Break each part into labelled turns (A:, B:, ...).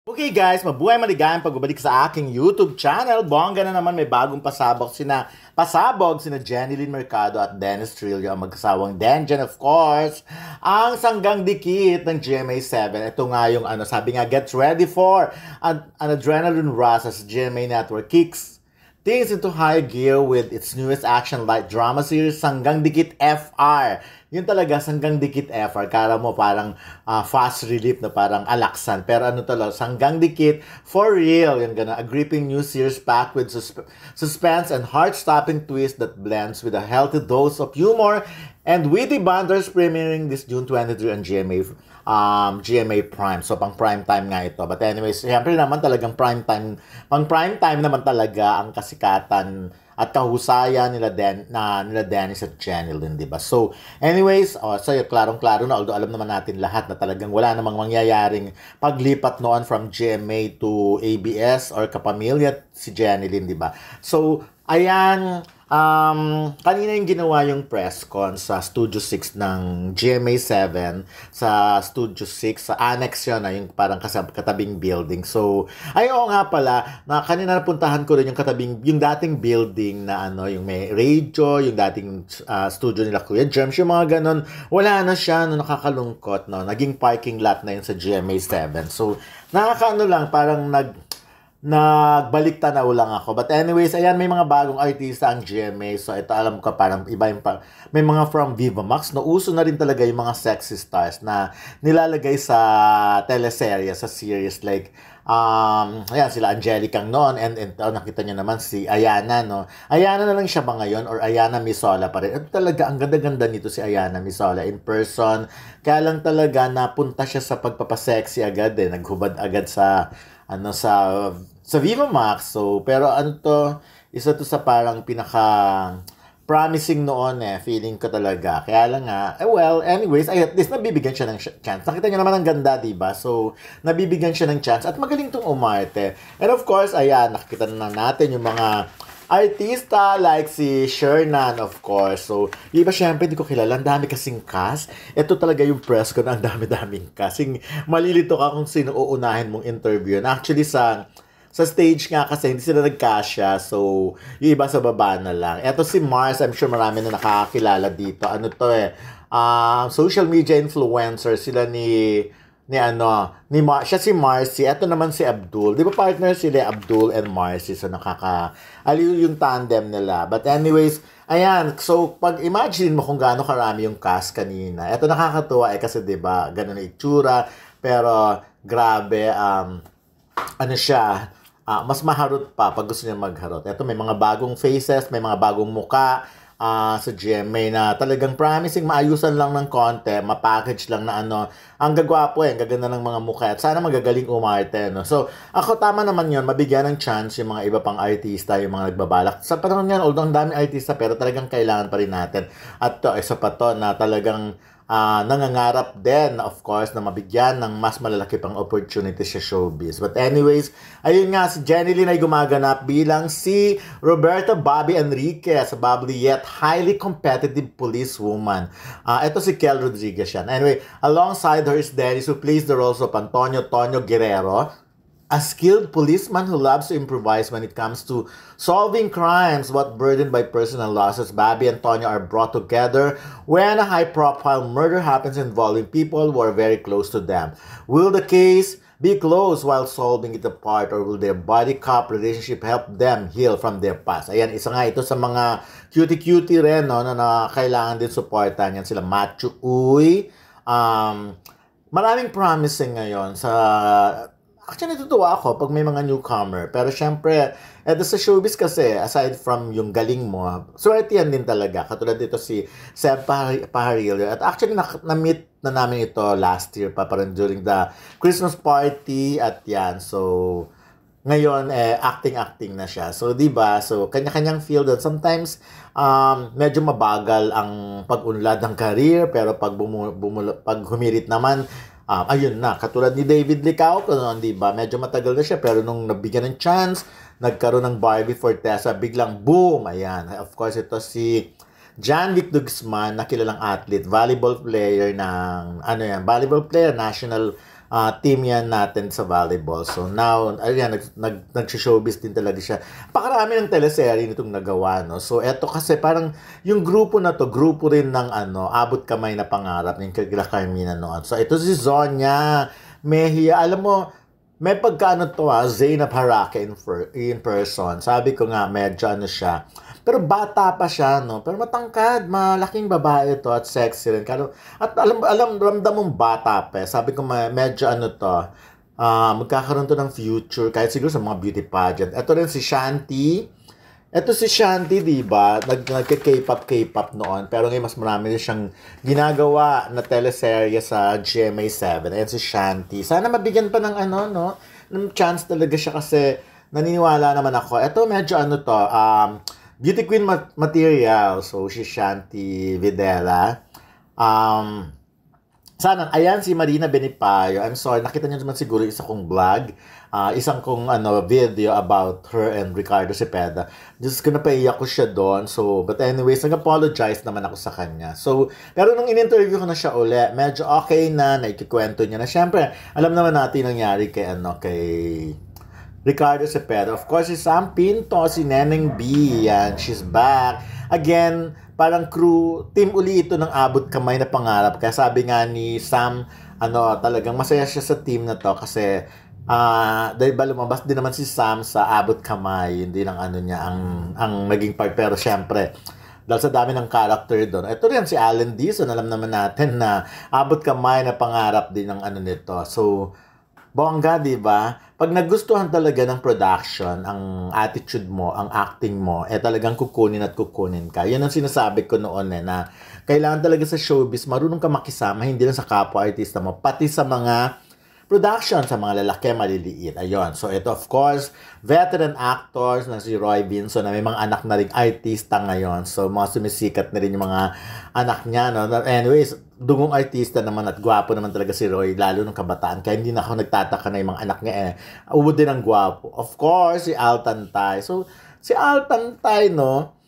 A: Okay guys, mabuhay maligayang pagbabalik sa aking YouTube channel. Bongga na naman, may bagong pasabog sina Jenilyn Mercado at Dennis Trillo, ang mag-asawang Denjen, of course. Ang sanggang dikit ng GMA7. Ito nga yung sabi nga, get ready for an adrenaline rush as GMA Network kicks things into high gear with its newest action light drama series, Sanggang Dikit FR. Yun talaga, Sanggang Dikit FR. Kala mo parang fast relief na parang alaksan. Pero talaga, Sanggang Dikit for real. Yung gana, a gripping new series packed with suspense and heart-stopping twist that blends with a healthy dose of humor and witty banters, premiering this June 23 on GMA Prime. So, pang prime time nga ito. But anyways, siyempre naman talagang prime time naman talaga ang kasikatan at kahusayan nila Dennis at Jenilyn, di ba? So, anyways, so klarong-klaro na, although alam naman natin lahat na talagang wala namang mangyayaring paglipat noon from GMA to ABS or kapamilya si Jenilyn, di ba? So, ayan, kanina yung ginawa yung press con sa Studio 6 ng GMA7, sa Studio 6, sa annex yun, yung parang katabing building. So, ayun nga pala, na kanina napuntahan ko rin yung dating building na yung may radio, yung dating studio nila Kuya Gems, yung mga ganon, wala na siya, nakakalungkot, naging parking lot na yun sa GMA7. So, nakakaano lang, parang nagbalik tanaw lang ako. But anyways, ayan, may mga bagong artista ang GMA. So, ito alam ko parang iba yung may mga from Viva Max. No, uso na rin talaga yung mga sexy stars na nilalagay sa teleserye, sa series. Like, ayan, sila Angelica noon. And nakita nyo naman si Ayana, no? Ayana na lang siya ba ngayon? Or Ayana Misola pa rin? Ito talaga, ang ganda-ganda nito si Ayana Misola in person. Kaya lang talaga, napunta siya sa pagpapasexy agad, naghubad agad sa sa Viva Max. So, pero isa to sa parang pinaka promising noon feeling ko talaga. Kaya lang nga, well, anyways, at least nabibigyan siya ng chance. Nakita niyo naman ang ganda, diba? So, nabibigyan siya ng chance at magaling tong umarte. And of course, ayan, nakikita na natin yung mga artista like si Shernan, of course. So, iba syempre, hindi ko kilala. Ang dami kasing cast. Ito talaga yung press ko na ang dami-daming cast. Malilito ka kung sino uunahin mong interview. And actually, sa stage nga kasi, hindi sila nagkasya. So, yung iba sa baba na lang. Ito si Mars, I'm sure marami na nakakakilala dito. Social media influencer. Sila siya si Marcy, eto naman si Abdul. Di ba partner sila, Abdul and Marcy? So nakaka-aliw yung tandem nila. But anyways, ayan, so pag-imagine mo kung gaano karami yung cast kanina. Eto nakakatuwa kasi di ba, ganun na itsura, pero grabe, mas maharot pa pag gusto niya magharot. Eto may mga bagong faces, may mga bagong muka, sa GMA na talagang promising maayusan lang ng konti, mapackage lang na ang gagwapo ang gaganda ng mga mukha at sana magagaling umarte, no? So, ako tama naman yon, mabigyan ng chance yung mga iba pang artista, yung mga nagbabalak. Sa panahon yan, although ang dami artista, pero talagang kailangan pa rin natin. At isa pa to na talagang nangangarap din, of course, na mabigyan ng mas malalaki pang opportunity sa showbiz. But anyways, ayun nga, si Jenilyn ay gumaganap bilang si Roberta Bobby Enriquez, bubbly yet highly competitive policewoman. Ito si Kel Rodriguez yan. Anyway, alongside her is Dennis, who plays the roles of Antonio Tonyo Guerrero, a skilled policeman who loves to improvise when it comes to solving crimes but burdened by personal losses. Bobby and Tonya are brought together when a high-profile murder happens involving people who are very close to them. Will the case be closed while solving it apart, or will their body cop relationship help them heal from their past? Ayan, isa nga ito sa mga cutie-cutie rin, no, na kailangan din supportan. Yan sila Matthew Uy. Maraming promising ngayon sa... Actually, natutuwa ako pag may mga newcomer. Pero syempre, sa showbiz kasi, aside from yung galing mo, swerte yan din talaga. Katulad dito si Seb Pajarillo. At actually, na-meet na namin ito last year pa, parang during the Christmas party at yan. So, ngayon, acting na siya. So, diba? So, kanya-kanyang field. And sometimes, medyo mabagal ang pag-unlad ng career. Pero pag humirit naman, ayun na, katulad ni David Licauco noon, di ba? Medyo matagal na siya, pero nung nabigyan ng chance, nagkaroon ng Barbie Fortesa, biglang boom! Ayan. Of course, ito si John Vic Guzman, na kilalang athlete, volleyball player, national team yan natin sa volleyball. So now, ayan, nag-showbiz din talaga siya. Pakarami ng teleserye nitong nagawa, no? So eto kasi parang yung grupo na to, grupo rin ng Abot Kamay na Pangarap ng kila Carmina noon. So ito si Zonya Mejia, alam mo, may pagkaano to Zainab Harake in person. Sabi ko nga, medyo siya. Pero bata pa siya, no? Pero matangkad, malaking babae to at sexy rin. At ramdam mong bata pa. Sabi ko, medyo magkakaroon to ng future, kahit siguro sa mga beauty pageant. Ito rin si Shanti. Ito si Shanti, di ba? K-pop noon. Pero ngayon, mas marami rin siyang ginagawa na teleserye sa GMA7. Ayan si Shanti. Sana mabigyan pa ng ng chance talaga siya kasi naniniwala naman ako. Ito medyo Beauty Queen material. So, si Shanti Videla. Sana, ayan si Marina Benipayo. I'm sorry, nakita niyo naman siguro isa kong vlog. Isang kong video about her and Ricardo Cepeda. Just ko napaiyak ko siya doon. So, but anyways, nag-apologize naman ako sa kanya. So, pero nung in-interview ko na siya uli, medyo okay na, naikikwento niya na. Siyempre, alam naman natin nangyari kay Ricardo Cepeda. Of course, si Sam Pinto, si Neneng B. Yan, she's back. Again, parang team uli ito ng Abot Kamay na Pangarap. Kaya sabi nga ni Sam, talagang masaya siya sa team na to kasi dahil ba lumabas din naman si Sam sa Abot Kamay, hindi lang niya ang naging part. Pero syempre, dahil sa dami ng character doon. Ito rin si Alan Dizon, alam naman natin na Abot Kamay na Pangarap din ng nito. So, bongga, di ba? Pag nagustuhan talaga ng production, ang attitude mo, ang acting mo, talagang kukunin at kukunin ka. Yan ang sinasabi ko noon na kailangan talaga sa showbiz, marunong ka makisama, hindi lang sa kapwa-artista mo, pati sa mga production, sa mga lalaki, maliliit. Ayun. So, ito of course, veteran actors na si Roy Vinson na may mga anak na rin artista ngayon. So, mga sumisikat na rin yung mga anak niya. No? Anyways, dugong artista naman at gwapo naman talaga si Roy, lalo nung kabataan. Kaya hindi na ako nagtataka na yung mga anak niya ubod din ang gwapo. Of course, si Altan Tay. So, si Altan Tay, no,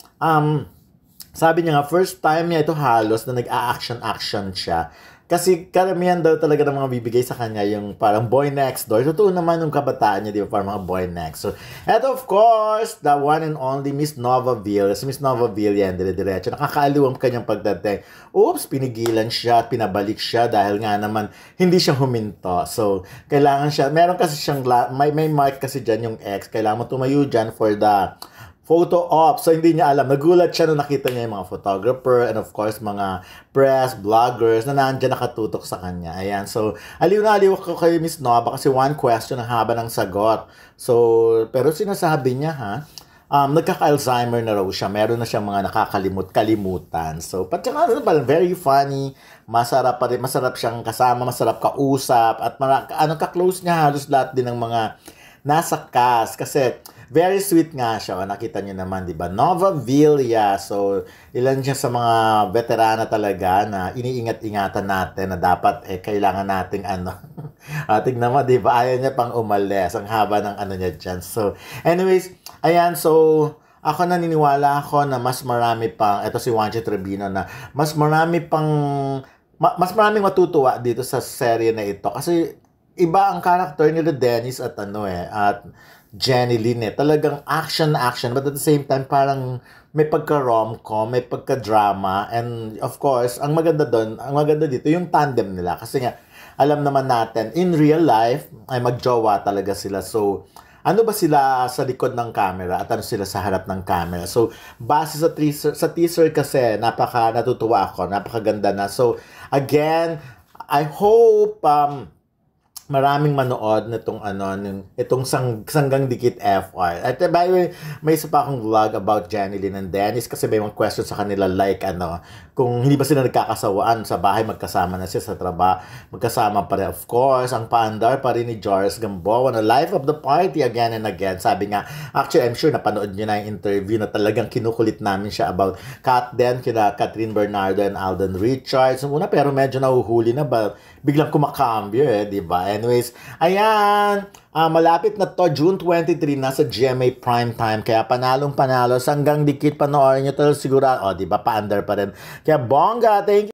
A: sabi niya nga, first time niya ito halos na nag-a-action siya. Kasi karamihan daw talaga ng mga bibigay sa kanya yung parang boy next door. Totoo naman yung kabataan niya, di ba? Parang mga boy next. So, eto of course, the one and only Miss Novaville. Si Miss Novaville yan, dire-diretso. Nakakaaliw ang kanyang pagdating. Oops, pinigilan siya at pinabalik siya dahil nga naman hindi siya huminto. So, kailangan siya, meron kasi siyang, may mark kasi dyan yung ex. Kailangan mo tumayo dyan for the photo op. So, hindi niya alam. Nagulat siya nung nakita niya yung mga photographer and of course, mga press, vloggers na nandiyan nakatutok sa kanya. Ayan. So, aliw na aliw ako kay Miss Nova kasi one question ang haba ng sagot. So, pero sinasabi niya nagkaka-Alzheimer na raw siya. Meron na siyang mga nakakalimutan. So, pati very funny. Masarap pa rin. Masarap siyang kasama. Masarap kausap. At ka-close niya halos lahat din ng mga nasa cast. Kasi, very sweet nga siya. Nakita niyo naman, di ba? Novaville. So, ilan siya sa mga veterana talaga na iniingat-ingatan natin na dapat kailangan nating tignan mo, di ba? Ayaw niya pang umalis. Ang haba ng niya dyan. So, anyways, ayan. So, ako naniniwala ako na mas marami pang, ito si Juancho Trebino na mas maraming matutuwa dito sa serye na ito. Kasi, iba ang character nila Dennis at at Jenny Lynn talagang action but at the same time parang may pagka-rom-com, may pagka-drama and of course, ang maganda dito yung tandem nila kasi nga alam naman natin in real life ay magjowa talaga sila. So ano ba sila sa likod ng camera at ano sila sa harap ng camera. So base sa teaser kasi natutuwa ako, napakaganda na. So again, I hope maraming manood nitong itong Sanggang Dikit FR. At by the way, may isa pa akong vlog about Jenny Lynn and Dennis kasi may mga questions sa kanila like kung hindi ba sila nagkakasawaan sa bahay, magkasama na siya sa trabaho, magkasama pa rin. Of course, ang paandar pa rin ni Joris Gamboa na life of the party again and again. Sabi nga, actually, I'm sure napanood niyo na yung interview na talagang kinukulit namin siya about Kat Den, kina Catherine Bernardo and Alden Richards. Una, pero medyo nahuhuli na ba? Biglang kumakambyo di ba? Anyways, ayan, malapit na to, June 23, nasa GMA Primetime, kaya panalo, Sanggang Dikit, panoorin nyo to siguro, di ba, pa-under pa rin. Kaya bongga, thank you.